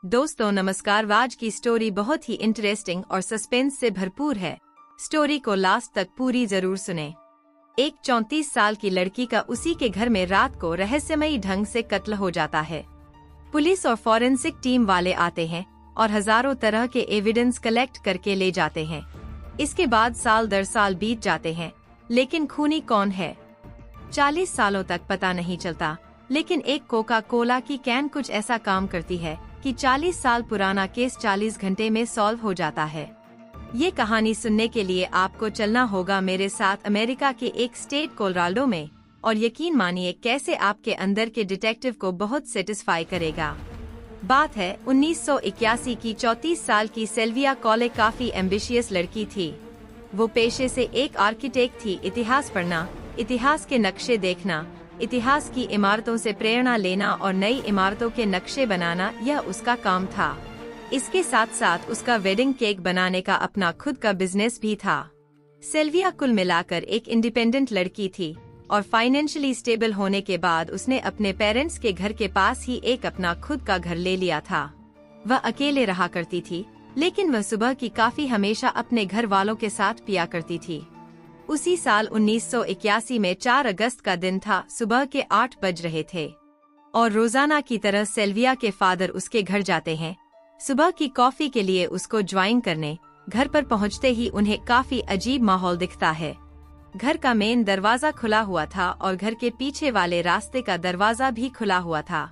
दोस्तों नमस्कार। आज की स्टोरी बहुत ही इंटरेस्टिंग और सस्पेंस से भरपूर है। स्टोरी को लास्ट तक पूरी जरूर सुने। एक 34 साल की लड़की का उसी के घर में रात को रहस्यमयी ढंग से कत्ल हो जाता है। पुलिस और फॉरेंसिक टीम वाले आते हैं और हजारों तरह के एविडेंस कलेक्ट करके ले जाते हैं। इसके बाद साल दर साल बीत जाते हैं, लेकिन खूनी कौन है 40 सालों तक पता नहीं चलता। लेकिन एक कोका कोला की कैन कुछ ऐसा काम करती है कि 40 साल पुराना केस 40 घंटे में सॉल्व हो जाता है। ये कहानी सुनने के लिए आपको चलना होगा मेरे साथ अमेरिका के एक स्टेट कोलोराडो में, और यकीन मानिए कैसे आपके अंदर के डिटेक्टिव को बहुत सेटिस्फाई करेगा। बात है 1981 की 34 साल की सिल्विया कॉले काफी एम्बिशियस लड़की थी। वो पेशे से एक आर्किटेक्ट थी। इतिहास पढ़ना, इतिहास के नक्शे देखना, इतिहास की इमारतों से प्रेरणा लेना और नई इमारतों के नक्शे बनाना, यह उसका काम था। इसके साथ साथ उसका वेडिंग केक बनाने का अपना खुद का बिजनेस भी था। सिल्विया कुल मिलाकर एक इंडिपेंडेंट लड़की थी और फाइनेंशियली स्टेबल होने के बाद उसने अपने पेरेंट्स के घर के पास ही एक अपना खुद का घर ले लिया था। वह अकेले रहा करती थी, लेकिन वह सुबह की कॉफी हमेशा अपने घर वालों के साथ पिया करती थी। उसी साल 1981 में 4 अगस्त का दिन था। सुबह के 8 बज रहे थे और रोजाना की तरह सिल्विया के फादर उसके घर जाते हैं सुबह की कॉफी के लिए उसको ज्वाइन करने। घर पर पहुंचते ही उन्हें काफी अजीब माहौल दिखता है। घर का मेन दरवाजा खुला हुआ था और घर के पीछे वाले रास्ते का दरवाजा भी खुला हुआ था।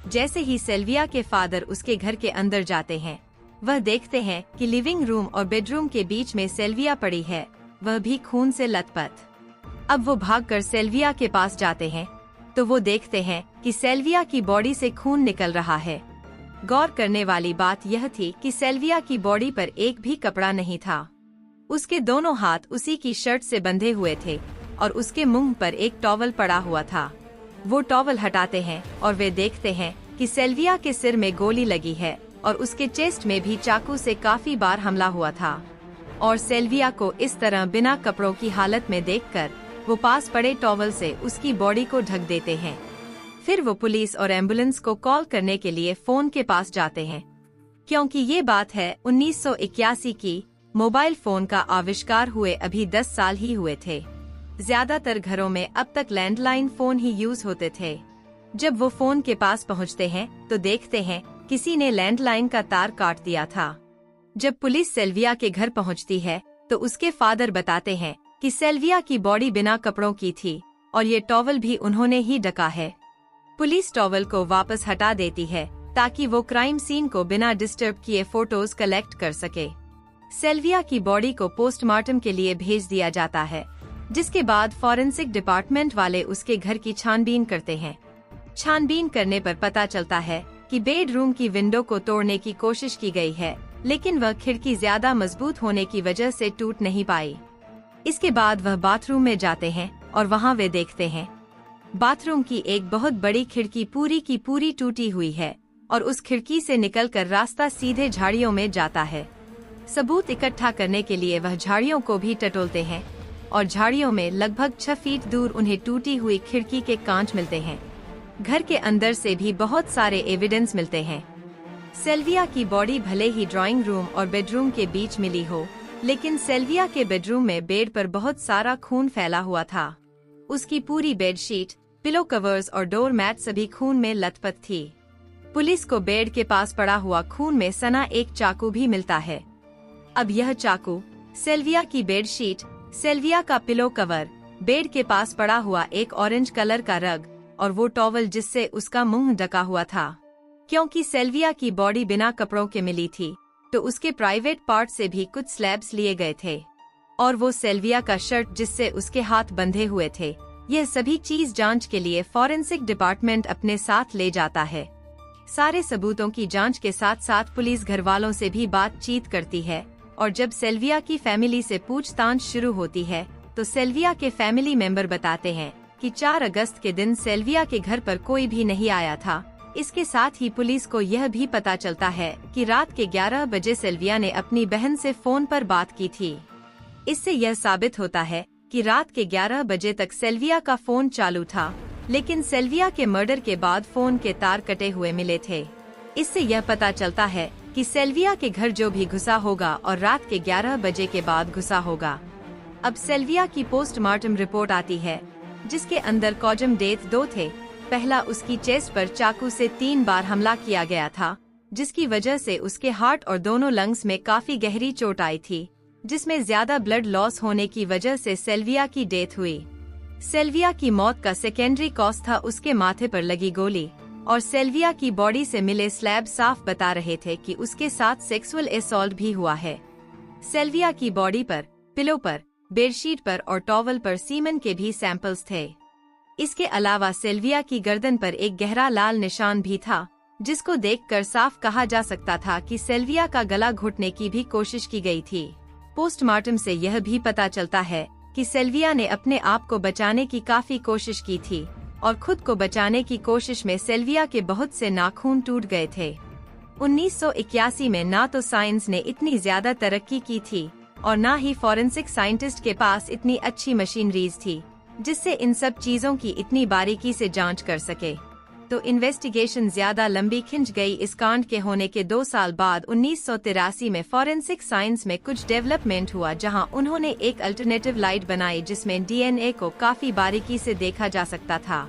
जैसे ही सिल्विया के फादर उसके घर के अंदर जाते हैं, वह देखते हैं कि लिविंग रूम और बेडरूम के बीच में सिल्विया पड़ी है, वह भी खून से लथपथ। अब वो भागकर सिल्विया के पास जाते हैं तो वो देखते हैं कि सिल्विया की बॉडी से खून निकल रहा है। गौर करने वाली बात यह थी कि सिल्विया की बॉडी पर एक भी कपड़ा नहीं था। उसके दोनों हाथ उसी की शर्ट से बंधे हुए थे और उसके मुंह पर एक टॉवल पड़ा हुआ था। वो टॉवल हटाते हैं और वे देखते हैं कि सिल्विया के सिर में गोली लगी है और उसके चेस्ट में भी चाकू से काफी बार हमला हुआ था। और सिल्विया को इस तरह बिना कपड़ों की हालत में देखकर वो पास पड़े टॉवल से उसकी बॉडी को ढक देते हैं। फिर वो पुलिस और एम्बुलेंस को कॉल करने के लिए फोन के पास जाते हैं, क्योंकि ये बात है 1981 की। मोबाइल फोन का आविष्कार हुए अभी 10 साल ही हुए थे। ज्यादातर घरों में अब तक लैंडलाइन फोन ही यूज होते थे। जब वो फोन के पास पहुंचते हैं तो देखते हैं किसी ने लैंडलाइन का तार काट दिया था। जब पुलिस सिल्विया के घर पहुंचती है तो उसके फादर बताते हैं कि सिल्विया की बॉडी बिना कपड़ों की थी और ये टॉवल भी उन्होंने ही ढका है। पुलिस टॉवल को वापस हटा देती है ताकि वो क्राइम सीन को बिना डिस्टर्ब किए फोटोज कलेक्ट कर सके। सिल्विया की बॉडी को पोस्टमार्टम के लिए भेज दिया जाता है, जिसके बाद फॉरेंसिक डिपार्टमेंट वाले उसके घर की छानबीन करते हैं। छानबीन करने पर पता चलता है कि बेडरूम की विंडो को तोड़ने की कोशिश की गई है, लेकिन वह खिड़की ज्यादा मजबूत होने की वजह से टूट नहीं पाई। इसके बाद वह बाथरूम में जाते हैं और वहां वे देखते हैं बाथरूम की एक बहुत बड़ी खिड़की पूरी की पूरी टूटी हुई है और उस खिड़की से निकलकर रास्ता सीधे झाड़ियों में जाता है। सबूत इकट्ठा करने के लिए वह झाड़ियों को भी टटोलते हैं और झाड़ियों में लगभग 6 फीट दूर उन्हें टूटी हुई खिड़की के कांच मिलते हैं। घर के अंदर से भी बहुत सारे एविडेंस मिलते हैं। सिल्विया की बॉडी भले ही ड्राइंग रूम और बेडरूम के बीच मिली हो, लेकिन सिल्विया के बेडरूम में बेड पर बहुत सारा खून फैला हुआ था। उसकी पूरी बेडशीट, पिलो कवर्स और डोर मैट सभी खून में लथपथ थी। पुलिस को बेड के पास पड़ा हुआ खून में सना एक चाकू भी मिलता है। अब यह चाकू, सिल्विया की बेडशीट, सिल्विया का पिलो कवर, बेड के पास पड़ा हुआ एक ऑरेंज कलर का रग और वो टॉवल जिससे उसका मुंह ढका हुआ था। क्योंकि सिल्विया की बॉडी बिना कपड़ों के मिली थी तो उसके प्राइवेट पार्ट से भी कुछ स्लैब्स लिए गए थे और वो सिल्विया का शर्ट जिससे उसके हाथ बंधे हुए थे। यह सभी चीज जांच के लिए फॉरेंसिक डिपार्टमेंट अपने साथ ले जाता है। सारे सबूतों की जांच के साथ साथ पुलिस घर वालों से भी बातचीत करती है और जब सिल्विया की फैमिली से पूछताछ शुरू होती है तो सिल्विया के फैमिली मेंबर बताते हैं कि 4 अगस्त के दिन सिल्विया के घर पर कोई भी नहीं आया था। इसके साथ ही पुलिस को यह भी पता चलता है कि रात के 11 बजे सिल्विया ने अपनी बहन से फोन पर बात की थी। इससे यह साबित होता है कि रात के 11 बजे तक सिल्विया का फोन चालू था, लेकिन सिल्विया के मर्डर के बाद फोन के तार कटे हुए मिले थे। इससे यह पता चलता है कि सेल्विया के घर जो भी घुसा होगा और रात के 11 बजे के बाद घुसा होगा। अब सेल्विया की पोस्टमार्टम रिपोर्ट आती है, जिसके अंदर कॉजम डेथ 2 थे। पहला, उसकी चेस्ट पर चाकू से 3 बार हमला किया गया था, जिसकी वजह से उसके हार्ट और दोनों लंग्स में काफी गहरी चोट आई थी, जिसमें ज्यादा ब्लड लॉस होने की वजह से सेल्विया की डेथ हुई। सेल्विया की मौत का सेकेंडरी कॉज था उसके माथे पर लगी गोली, और सेल्विया की बॉडी से मिले स्लैब साफ बता रहे थे कि उसके साथ सेक्सुअल असॉल्ट भी हुआ है। सेल्विया की बॉडी पर, पिलो पर, बेडशीट पर और टॉवल पर सीमेन के भी सैंपल्स थे। इसके अलावा सेल्विया की गर्दन पर एक गहरा लाल निशान भी था, जिसको देखकर साफ कहा जा सकता था कि सेल्विया का गला घुटने की भी कोशिश की गई थी। पोस्टमार्टम से यह भी पता चलता है कि सेल्विया ने अपने आप को बचाने की काफी कोशिश की थी, और खुद को बचाने की कोशिश में सेल्विया के बहुत से नाखून टूट गए थे। 1981 में ना तो साइंस ने इतनी ज्यादा तरक्की की थी और ना ही फॉरेंसिक साइंटिस्ट के पास इतनी अच्छी मशीनरीज थी, जिससे इन सब चीजों की इतनी बारीकी से जांच कर सके। तो इन्वेस्टिगेशन ज्यादा लंबी खिंच गई। इस कांड के होने के 2 साल बाद 1983 में फॉरेंसिक साइंस में कुछ डेवलपमेंट हुआ, जहां उन्होंने एक अल्टरनेटिव लाइट बनाई जिसमें डीएनए को काफी बारीकी से देखा जा सकता था।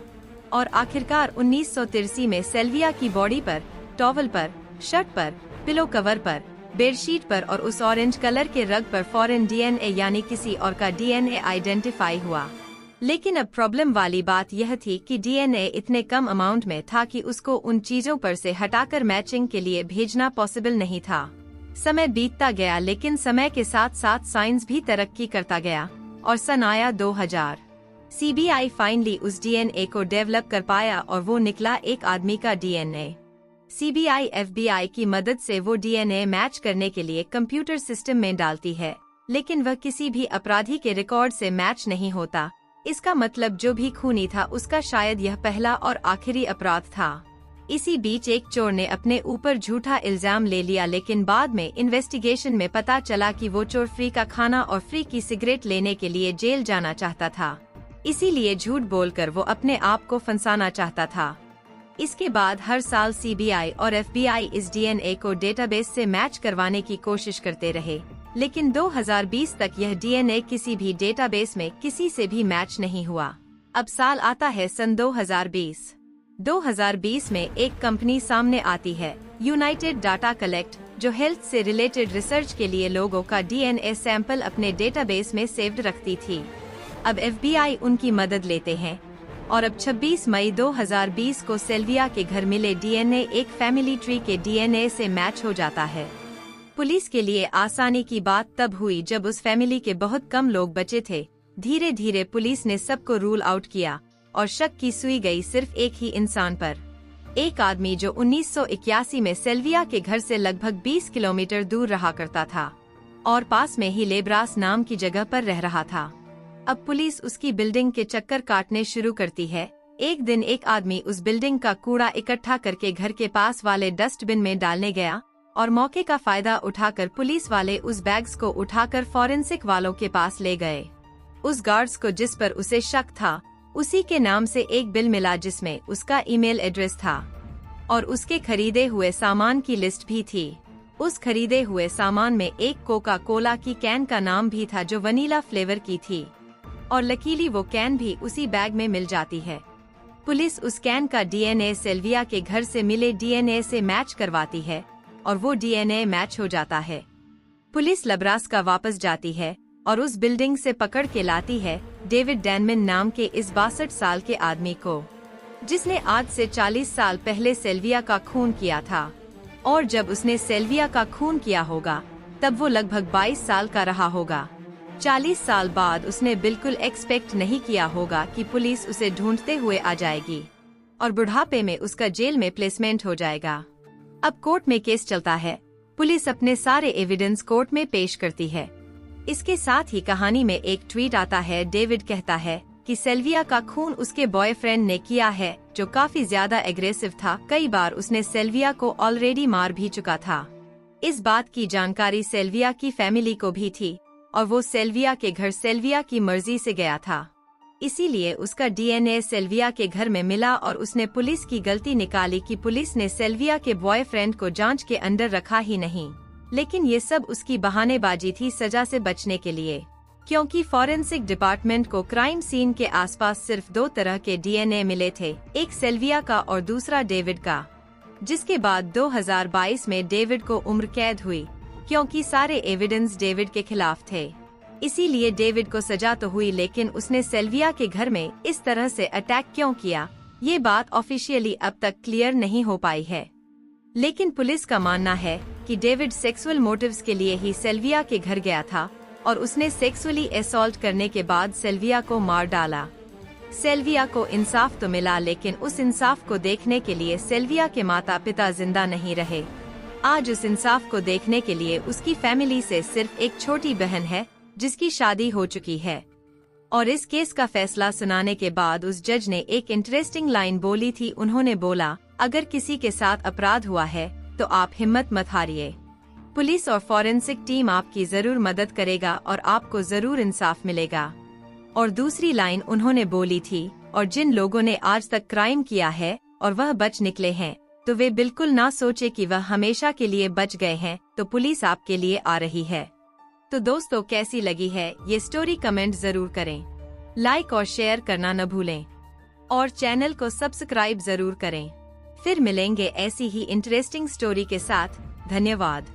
और आखिरकार 1983 में सेल्विया की बॉडी पर, टॉवल पर, शर्ट पर, पिलो कवर पर, बेडशीट पर और उस ऑरेंज कलर के रग पर फॉरेन डीएनए यानी किसी और का डीएनए आइडेंटिफाई हुआ। लेकिन अब प्रॉब्लम वाली बात यह थी कि डीएनए इतने कम अमाउंट में था कि उसको उन चीजों पर से हटाकर मैचिंग के लिए भेजना पॉसिबल नहीं था। समय बीतता गया, लेकिन समय के साथ साथ साइंस भी तरक्की करता गया और सन आया 2000। सीबीआई फाइनली उस डीएनए को डेवलप कर पाया और वो निकला एक आदमी का डीएनए। सीबीआई एफबीआई की मदद से वो डीएनए मैच करने के लिए कंप्यूटर सिस्टम में डालती है, लेकिन वह किसी भी अपराधी के रिकॉर्ड से मैच नहीं होता। इसका मतलब जो भी खूनी था उसका शायद यह पहला और आखिरी अपराध था। इसी बीच एक चोर ने अपने ऊपर झूठा इल्जाम ले लिया, लेकिन बाद में इन्वेस्टिगेशन में पता चला कि वो चोर फ्री का खाना और फ्री की सिगरेट लेने के लिए जेल जाना चाहता था, इसीलिए झूठ बोलकर वो अपने आप को फंसाना चाहता था। इसके बाद हर साल सीबीआई और एफबीआई इस डीएनए को डेटाबेस से मैच करवाने की कोशिश करते रहे, लेकिन 2020 तक यह डीएनए किसी भी डेटाबेस में किसी से भी मैच नहीं हुआ। अब साल आता है सन 2020। 2020 में एक कंपनी सामने आती है, यूनाइटेड डाटा कलेक्ट, जो हेल्थ से रिलेटेड रिसर्च के लिए लोगों का डीएनए सैंपल अपने डेटाबेस में सेव्ड रखती थी। अब एफबीआई उनकी मदद लेते हैं और अब 26 मई 2020 को सेल्विया के घर मिले डीएनए एक फैमिली ट्री के डीएनए से मैच हो जाता है। पुलिस के लिए आसानी की बात तब हुई जब उस फैमिली के बहुत कम लोग बचे थे। धीरे धीरे पुलिस ने सबको रूल आउट किया और शक की सुई गई सिर्फ एक ही इंसान पर, एक आदमी जो 1981 में सेल्विया के घर से लगभग 20 किलोमीटर दूर रहा करता था और पास में ही लेब्रास नाम की जगह पर रह रहा था। अब पुलिस उसकी बिल्डिंग के चक्कर काटने शुरू करती है। एक दिन एक आदमी उस बिल्डिंग का कूड़ा इकट्ठा करके घर के पास वाले डस्टबिन में डालने गया और मौके का फायदा उठाकर पुलिस वाले उस बैग्स को उठाकर फॉरेंसिक वालों के पास ले गए। उस गार्ड्स को जिस पर उसे शक था, उसी के नाम से एक बिल मिला जिसमें उसका ईमेल एड्रेस था और उसके खरीदे हुए सामान की लिस्ट भी थी। उस खरीदे हुए सामान में एक कोका कोला की कैन का नाम भी था जो वनीला फ्लेवर की थी, और लकीली वो कैन भी उसी बैग में मिल जाती है। पुलिस उस कैन का डीएनए सेल्विया के घर से मिले डीएनए से मैच करवाती है और वो डीएनए मैच हो जाता है। पुलिस लब्रास्का वापस जाती है और उस बिल्डिंग से पकड़ के लाती है डेविड डैनमिन नाम के इस 62 साल के आदमी को, जिसने आज से 40 साल पहले सेल्विया का खून किया था। और जब उसने सेल्विया का खून किया होगा तब वो लगभग 22 साल का रहा होगा। 40 साल बाद उसने बिल्कुल एक्सपेक्ट नहीं किया होगा कि पुलिस उसे ढूंढते हुए आ जाएगी और बुढ़ापे में उसका जेल में प्लेसमेंट हो जाएगा। अब कोर्ट में केस चलता है। पुलिस अपने सारे एविडेंस कोर्ट में पेश करती है। इसके साथ ही कहानी में एक ट्वीट आता है। डेविड कहता है कि सेल्विया का खून उसके बॉयफ्रेंड ने किया है, जो काफी ज्यादा एग्रेसिव था। कई बार उसने सेल्विया को ऑलरेडी मार भी चुका था। इस बात की जानकारी सेल्विया की फैमिली को भी थी और वो सेल्विया के घर सेल्विया की मर्जी से गया था। इसीलिए उसका डीएनए सेल्विया के घर में मिला और उसने पुलिस की गलती निकाली कि पुलिस ने सेल्विया के बॉयफ्रेंड को जांच के अंदर रखा ही नहीं। लेकिन ये सब उसकी बहानेबाजी थी सजा से बचने के लिए, क्योंकि फॉरेंसिक डिपार्टमेंट को क्राइम सीन के आसपास सिर्फ 2 तरह के डीएनए मिले थे, एक सेल्विया का और दूसरा डेविड का। जिसके बाद 2022 में डेविड को उम्र कैद हुई, क्योंकि सारे एविडेंस डेविड के खिलाफ थे। इसीलिए डेविड को सजा तो हुई, लेकिन उसने सेल्विया के घर में इस तरह से अटैक क्यों किया, ये बात ऑफिशियली अब तक क्लियर नहीं हो पाई है। लेकिन पुलिस का मानना है कि डेविड सेक्सुअल मोटिव्स के लिए ही सेल्विया के घर गया था और उसने सेक्सुअली असॉल्ट करने के बाद सेल्विया को मार डाला। सेल्विया को इंसाफ तो मिला, लेकिन उस इंसाफ को देखने के लिए सेल्विया के माता पिता जिंदा नहीं रहे। आज उस इंसाफ को देखने के लिए उसकी फैमिली से सिर्फ एक छोटी बहन है जिसकी शादी हो चुकी है। और इस केस का फैसला सुनाने के बाद उस जज ने एक इंटरेस्टिंग लाइन बोली थी। उन्होंने बोला, अगर किसी के साथ अपराध हुआ है तो आप हिम्मत मत हारिए। पुलिस और फॉरेंसिक टीम आपकी जरूर मदद करेगा और आपको जरूर इंसाफ मिलेगा। और दूसरी लाइन उन्होंने बोली थी, और जिन लोगों ने आज तक क्राइम किया है और वह बच निकले हैं, तो वे बिल्कुल ना सोचे कि वह हमेशा के लिए बच गए हैं, तो पुलिस आपके लिए आ रही है। तो दोस्तों, कैसी लगी है ये स्टोरी कमेंट जरूर करें, लाइक और शेयर करना न भूलें और चैनल को सब्सक्राइब जरूर करें। फिर मिलेंगे ऐसी ही इंटरेस्टिंग स्टोरी के साथ। धन्यवाद।